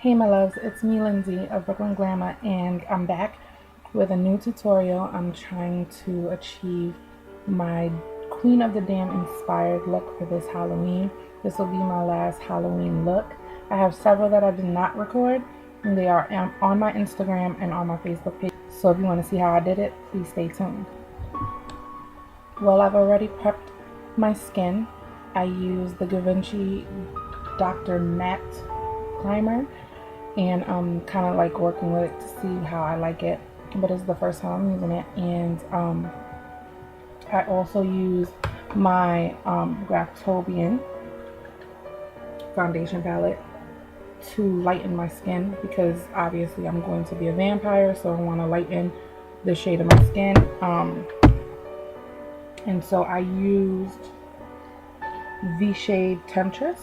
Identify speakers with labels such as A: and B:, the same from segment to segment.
A: Hey my loves, it's me Lindsay of Brooklyn Glamour and I'm back with a new tutorial. I'm trying to achieve my Queen of the Dam inspired look for this Halloween. This will be my last Halloween look. I have several that I did not record and they are on my Instagram and on my Facebook page. So if you want to see how I did it, please stay tuned. Well, I've already prepped my skin. I used the Givenchy Dr. Matte primer and I'm kind of like working with it to see how I like it, but it's the first time I'm using it. And I also use my Graftobian foundation palette to lighten my skin because obviously I'm going to be a vampire, so I want to lighten the shade of my skin. And so I used V Shade Temptress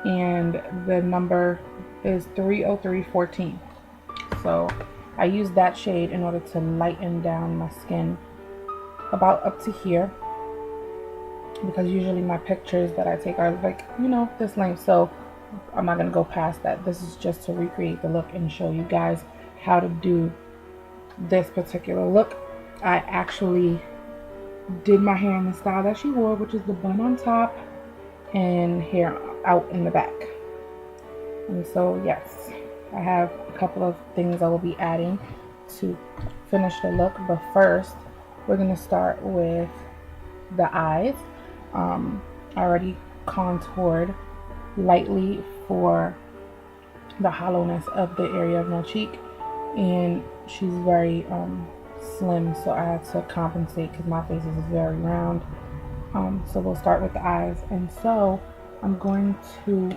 A: and the number is 30314. So I use that shade in order to lighten down my skin about up to here, because usually my pictures that I take are like, you know, this length, so I'm not gonna go past that. This is just to recreate the look and show you guys how to do this particular look. I actually did my hair in the style that she wore, which is the bun on top and hair out in the back. And so yes, I have a couple of things I will be adding to finish the look, but first we're going to start with the eyes. I already contoured lightly for the hollowness of the area of my cheek, and she's very slim, so I had to compensate because my face is very round. So we'll start with the eyes, and so I'm going to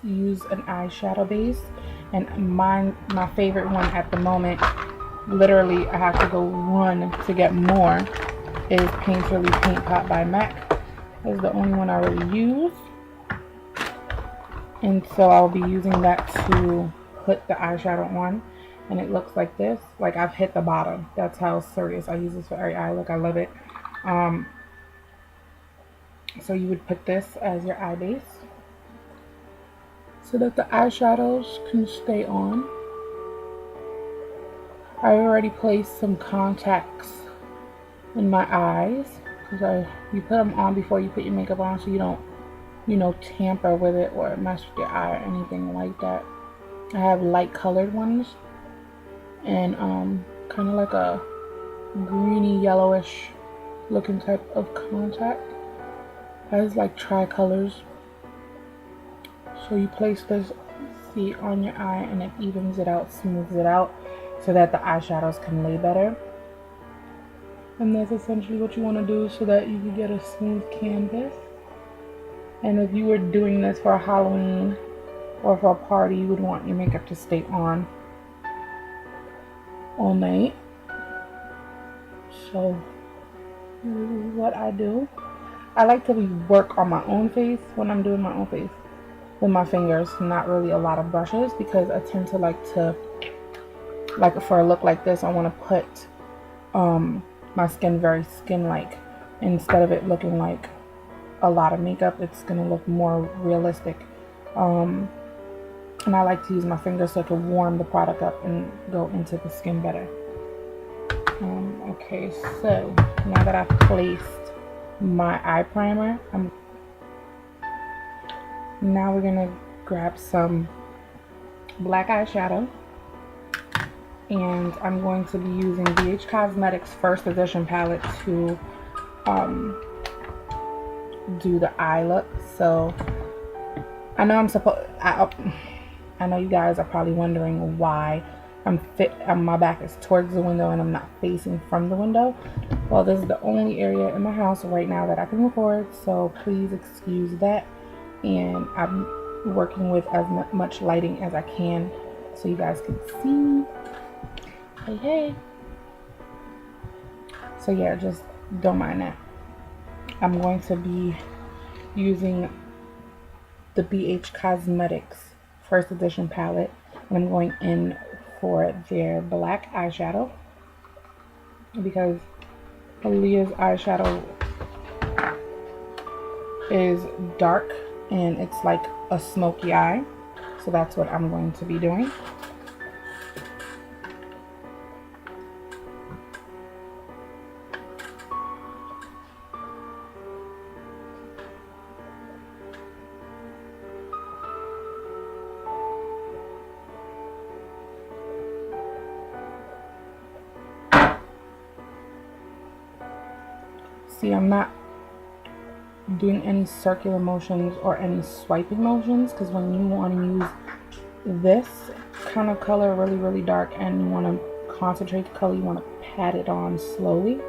A: use an eyeshadow base, and my favorite one at the moment, literally I have to go run to get more, is Painterly Paint Pot by MAC. It's the only one I really use, and so I'll be using that to put the eyeshadow on, and it looks like this. Like, I've hit the bottom. That's how serious I use this for every eye look. I love it. So you would put this as your eye base so that the eyeshadows can stay on. I already placed some contacts in my eyes because you put them on before you put your makeup on, so you don't, you know, tamper with it or mess with your eye or anything like that. I have light colored ones and kind of like a greeny yellowish looking type of contact. Has like tricolors. So you place this, see, on your eye, and it evens it out, smooths it out, so that the eyeshadows can lay better. And that's essentially what you want to do so that you can get a smooth canvas. And if you were doing this for a Halloween or for a party, you would want your makeup to stay on all night. So this is what I do. I like to work on my own face when I'm doing my own face with my fingers, not really a lot of brushes, because I tend to like for a look like this, I want to put my skin very skin-like. Instead of it looking like a lot of makeup, it's going to look more realistic. And I like to use my fingers so to warm the product up and go into the skin better. Okay, so now that I've placed my eye primer, now we're gonna grab some black eyeshadow, and I'm going to be using BH Cosmetics First Edition palette to do the eye look. So I know I know you guys are probably wondering why my back is towards the window and I'm not facing from the window. Well, this is the only area in my house right now that I can record, so please excuse that. And I'm working with as much lighting as I can so you guys can see. Hey. So yeah, just don't mind that. I'm going to be using the BH Cosmetics First Edition palette, and I'm going in for their black eyeshadow because Aaliyah's eyeshadow is dark and it's like a smoky eye. So that's what I'm going to be doing. See, I'm not doing any circular motions or any swiping motions, because when you want to use this kind of color really dark and you want to concentrate the color, you want to pat it on slowly.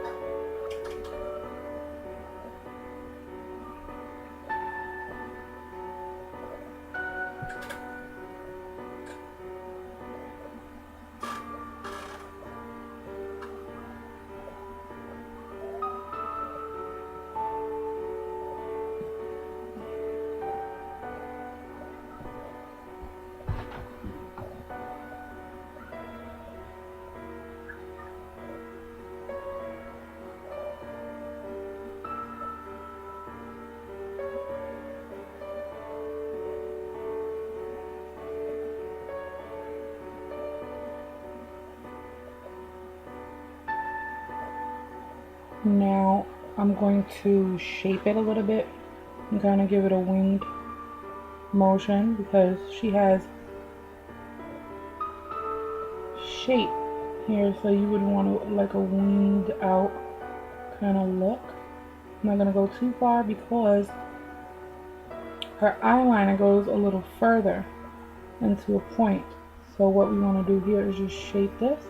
A: Now I'm going to shape it a little bit and kind of give it a winged motion, because she has shape here, so you would want to like a winged out kind of look. I'm not going to go too far because her eyeliner goes a little further into a point. So what we want to do here is just shape this.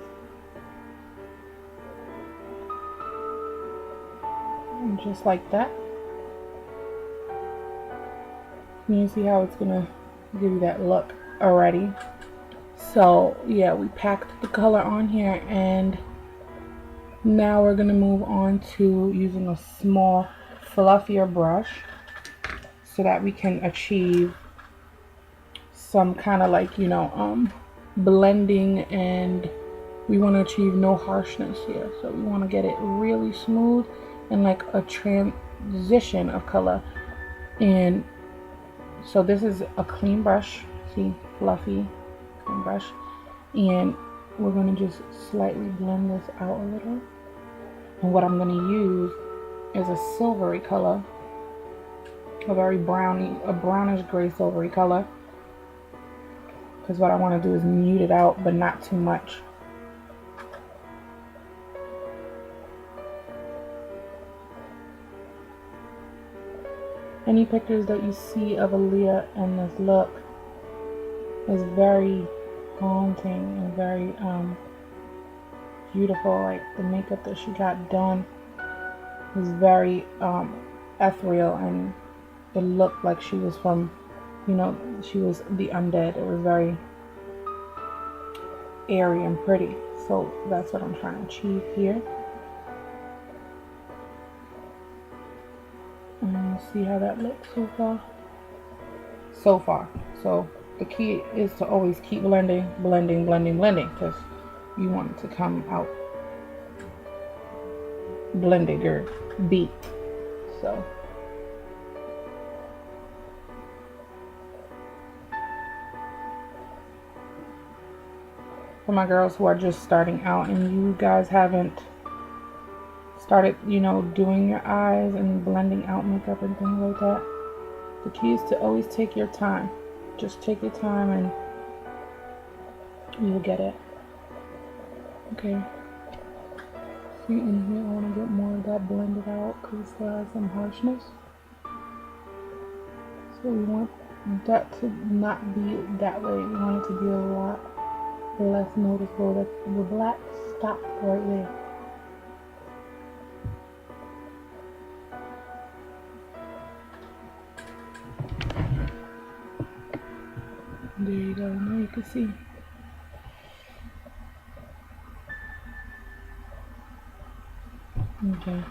A: And just like that. You see how it's gonna give you that look already. So yeah, we packed the color on here, and now we're gonna move on to using a small fluffier brush so that we can achieve some kind of like, you know, blending, and we want to achieve no harshness here. So we want to get it really smooth and like a transition of color. And so this is a clean brush, see, fluffy clean brush, and we're going to just slightly blend this out a little. And what I'm going to use is a silvery color, a very browny, a brownish gray silvery color, because what I want to do is mute it out, but not too much. Any pictures that you see of Aaliyah in this look is very haunting and very beautiful. Like the makeup that she got done was very ethereal, and it looked like she was from, you know, she was the undead. It was very airy and pretty. So that's what I'm trying to achieve here. And see how that looks so far. So the key is to always keep blending, because you want it to come out blended or beat. So for my girls who are just starting out and you guys haven't started, you know, doing your eyes and blending out makeup and things like that, the key is to always take your time. Just take your time and you'll get it. Okay. See, in here I want to get more of that blended out because it still has some harshness. So we want that to not be that way. We want it to be a lot less noticeable. That the black stopped right there. There you go, now you can see. Okay,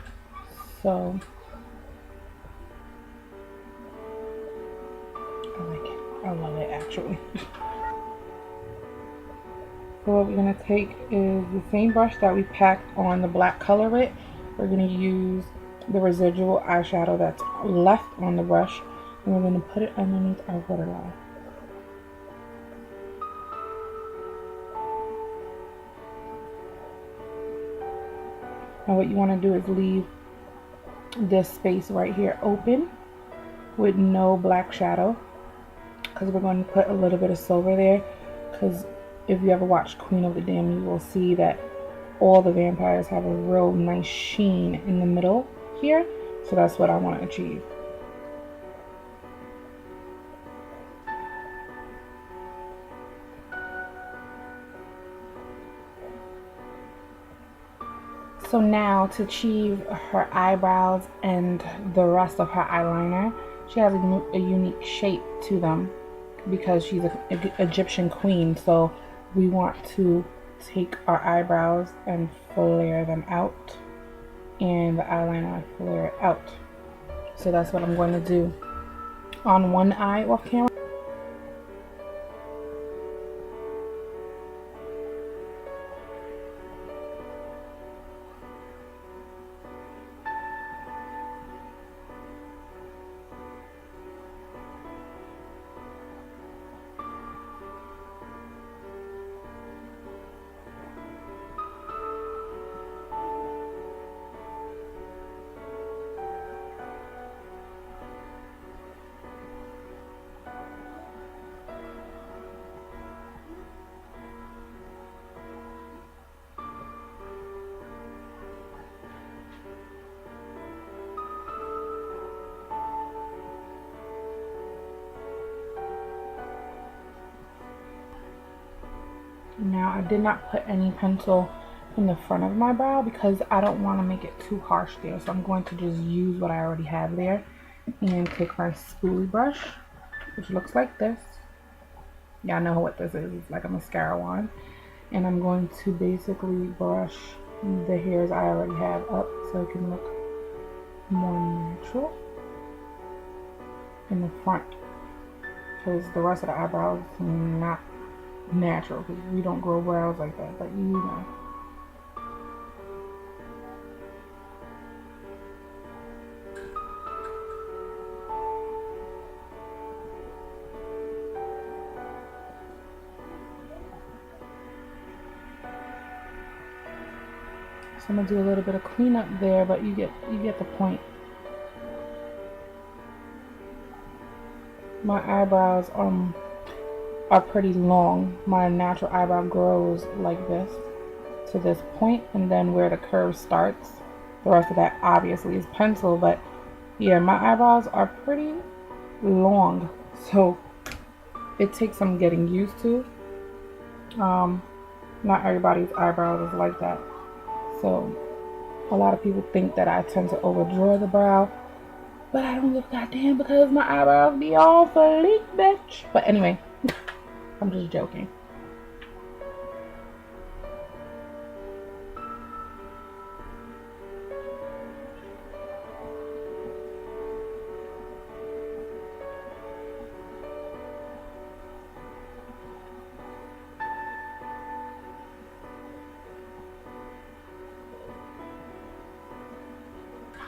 A: so I like it. I love it actually. So what we're going to take is the same brush that we packed on the black color with. We're going to use the residual eyeshadow that's left on the brush And we're going to put it underneath our waterline. And what you want to do is leave this space right here open with no black shadow, because we're going to put a little bit of silver there. Because if you ever watch Queen of the Damned, you will see that all the vampires have a real nice sheen in the middle here. So that's what I want to achieve. So now to achieve her eyebrows and the rest of her eyeliner, she has a unique shape to them because she's an Egyptian queen. So we want to take our eyebrows and flare them out, and the eyeliner I flare it out. So that's what I'm going to do on one eye off camera. Now I did not put any pencil in the front of my brow because I don't want to make it too harsh there. So I'm going to just use what I already have there and take my spoolie brush, which looks like this. Y'all know what this is. It's like a mascara wand. And I'm going to basically brush the hairs I already have up so it can look more natural in the front, because the rest of the eyebrows is not natural because we don't grow brows like that, but you know. So I'm gonna do a little bit of cleanup there, but you get the point. My eyebrows are pretty long. My natural eyebrow grows like this to this point, and then where the curve starts, the rest of that obviously is pencil. But yeah, my eyebrows are pretty long, so it takes some getting used to. Not everybody's eyebrows is like that, so a lot of people think that I tend to overdraw the brow, but I don't give a goddamn because my eyebrows be all fake, bitch. But anyway, I'm just joking.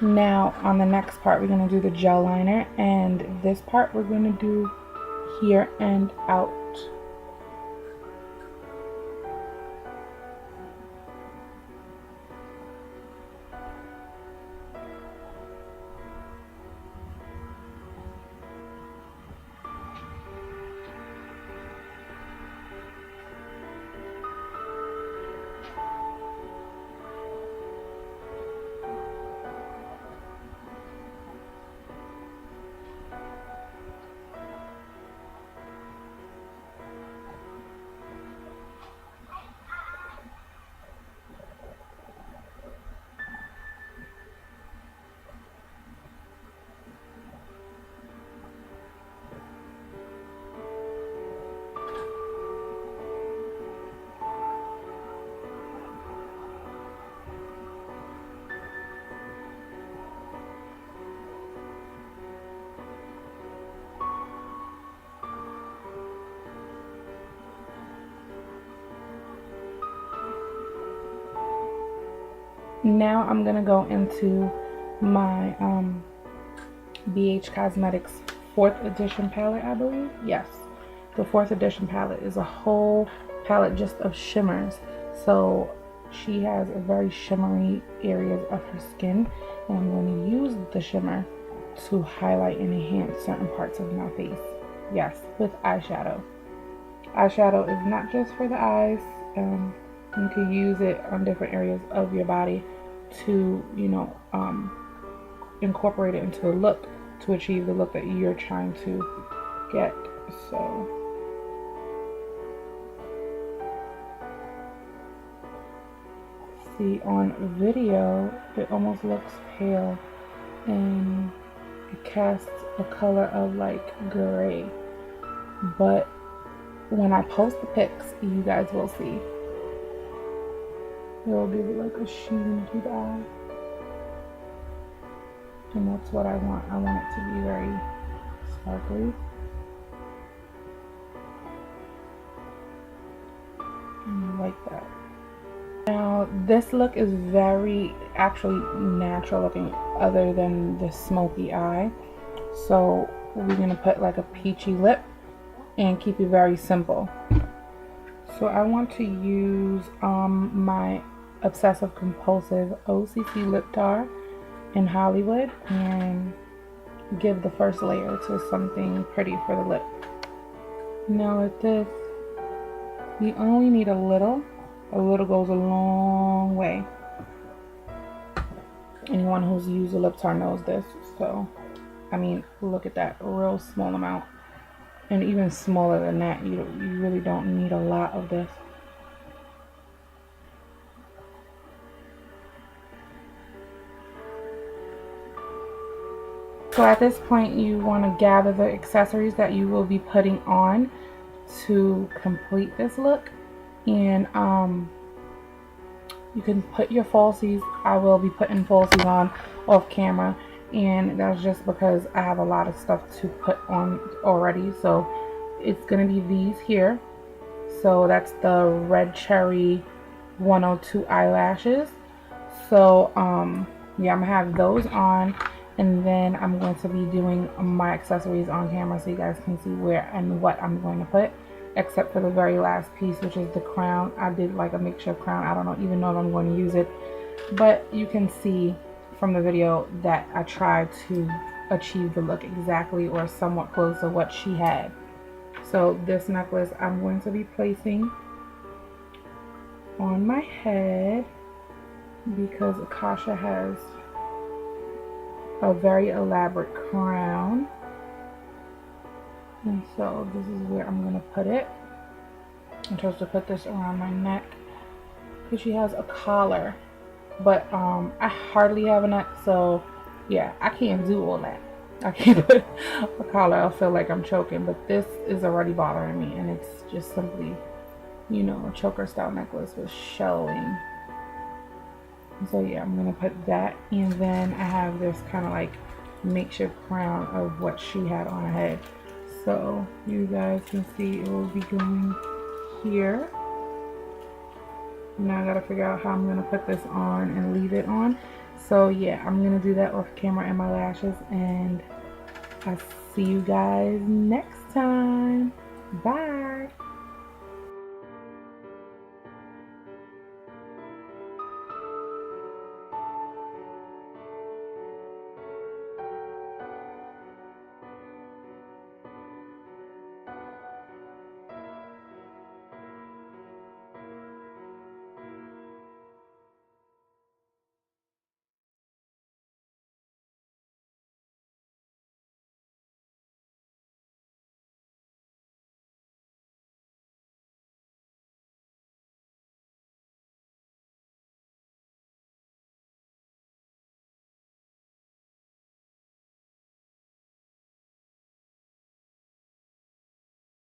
A: Now on the next part, we're going to do the gel liner, and this part we're going to do here and out. Now I'm gonna go into my BH Cosmetics 4th edition palette, I believe. Yes, the 4th edition palette is a whole palette just of shimmers. So she has a very shimmery areas of her skin, and I'm going to use the shimmer to highlight and enhance certain parts of my face. Yes, with eyeshadow. Eyeshadow is not just for the eyes. You can use it on different areas of your body to, you know, incorporate it into a look to achieve the look that you're trying to get. So see, on video it almost looks pale and it casts a color of like gray, but when I post the pics, you guys will see. It will give it like a sheen to the eye. And that's what I want. I want it to be very sparkly. Like that. Now this look is very actually natural looking other than the smoky eye. So we're going to put like a peachy lip and keep it very simple. So I want to use my Obsessive Compulsive OCC Lip Tar in Hollywood and give the first layer to something pretty for the lip. Now with this, you only need a little. A little goes a long way. Anyone who's used a lip tar knows this. So, I mean, look at that, a real small amount. And even smaller than that, you really don't need a lot of this. So at this point, you want to gather the accessories that you will be putting on to complete this look. And you can put your falsies. I will be putting falsies on off camera, and that's just because I have a lot of stuff to put on already. So it's gonna be these here. So that's the Red Cherry 102 eyelashes. So yeah, I'm gonna have those on, and then I'm going to be doing my accessories on camera so you guys can see where and what I'm going to put, except for the very last piece, which is the crown. I did like a mixture of crown. I don't even know if I'm going to use it, but you can see from the video that I tried to achieve the look exactly or somewhat close to what she had. So this necklace I'm going to be placing on my head because Akasha has a very elaborate crown, and so this is where I'm gonna put it. I'm supposed to put this around my neck because she has a collar, but I hardly have a neck, so yeah, I can't do all that. I can't put a collar. I'll feel like I'm choking, but this is already bothering me, and it's just simply, you know, a choker style necklace with showing. So yeah, I'm gonna put that, and then I have this kind of like makeshift crown of what she had on her head. So you guys can see it will be going here. Now I gotta figure out how I'm gonna put this on and leave it on. So yeah, I'm gonna do that off camera and my lashes, and I'll see you guys next time. Bye.